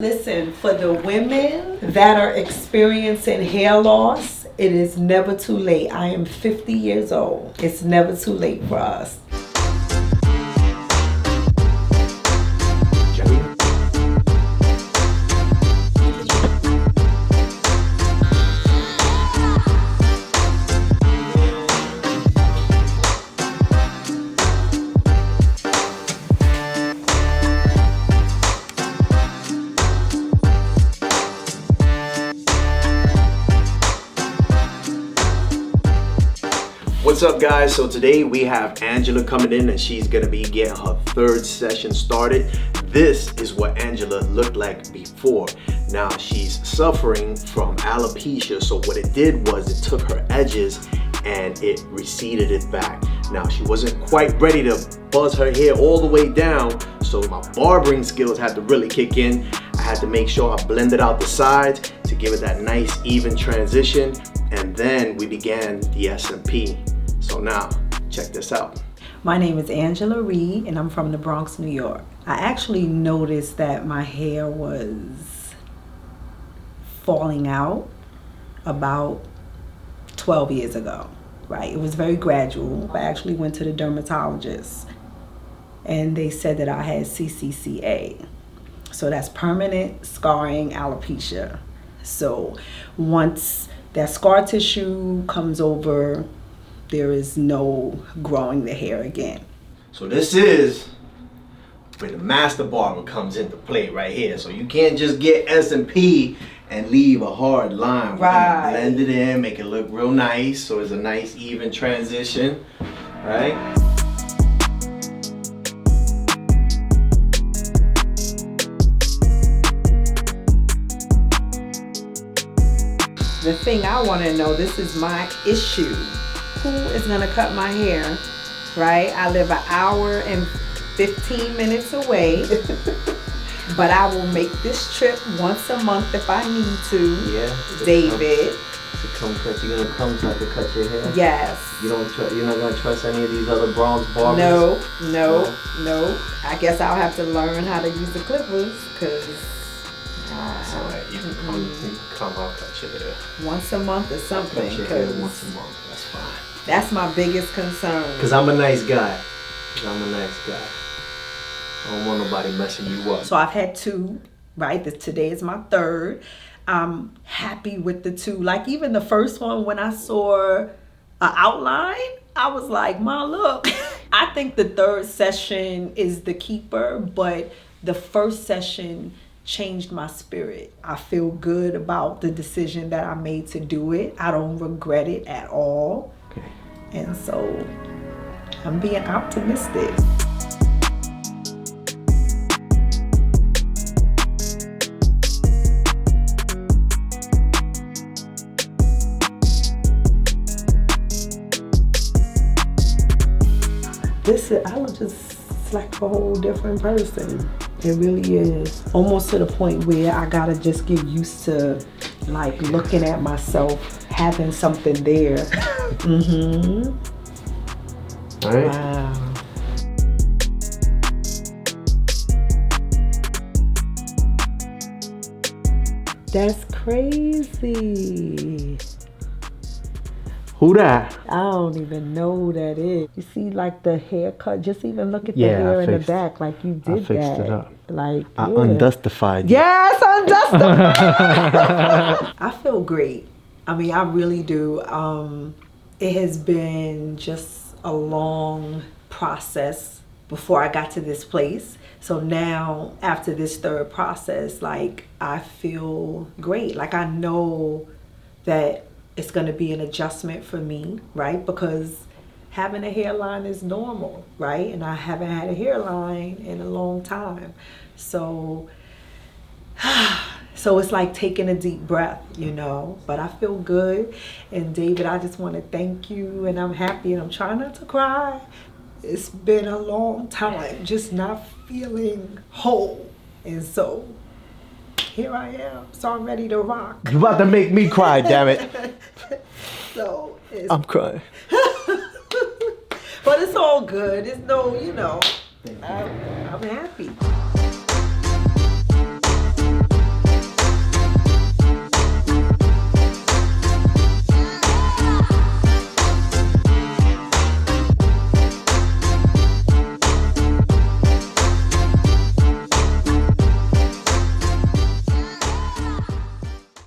Listen, for the women that are experiencing hair loss, it is never too late. I am 50 years old. It's never too late for us. What's up, guys? So today we have Angela coming in and she's gonna be getting her third session started. This is what Angela looked like before. Now she's suffering from alopecia, so what it did was it took her edges and it receded it back. Now she wasn't quite ready to buzz her hair all the way down, so my barbering skills had to really kick in. I had to make sure I blended out the sides to give it that nice even transition, and then we began the SMP. So now, check this out. My name is Angela Reed and I'm from the Bronx, New York. I actually noticed that my hair was falling out about 12 years ago, right? It was very gradual. I actually went to the dermatologist and they said that I had CCCA. So that's permanent scarring alopecia. So once that scar tissue comes over, there is no growing the hair again. So this is where the master barber comes into play right here. So you can't just get SMP and leave a hard line. We're gonna blend it in, make it look real nice, so it's a nice even transition, right? The thing I want to know, this is my issue. Who is gonna cut my hair, right? I live an hour and 15 minutes away, but I will make this trip once a month if I need to. Yeah. David. To come cut, you're gonna come so I can cut your hair? Yes. You're not gonna trust any of these other Bronx barbers? No. I guess I'll have to learn how to use the clippers, cause it's alright. You can come, I'll cut your hair. Once a month or something. Cut your hair once a month. That's fine. That's my biggest concern. Cause I'm a nice guy. I'm a nice guy. I don't want nobody messing you up. So I've had two, right? Today is my third. I'm happy with the two. Like even the first one, when I saw an outline, I was like, Ma, look. I think the third session is the keeper, but the first session changed my spirit. I feel good about the decision that I made to do it. I don't regret it at all. Okay. And so I'm being optimistic. I look just like a whole different person. It really is. Almost to the point where I gotta just get used to like looking at myself, having something there. Mm-hmm. All right. Wow. That's crazy. Who that? I don't even know who that is. You see like the haircut, just even look at the hair in the back, like you did that. I fixed it up. Like, I undustified you. Yes, undustified. I feel great. I mean, I really do. It has been just a long process before I got to this place. So now, after this third process, like I feel great. Like I know that it's gonna be an adjustment for me, right? Because having a hairline is normal, right? And I haven't had a hairline in a long time. So it's like taking a deep breath, you know? But I feel good. And David, I just wanna thank you, and I'm happy, and I'm trying not to cry. It's been a long time just not feeling whole. And so here I am, so I'm ready to rock. You about to make me cry, damn it. So I'm crying. But it's all good. It's no, you know, I'm happy.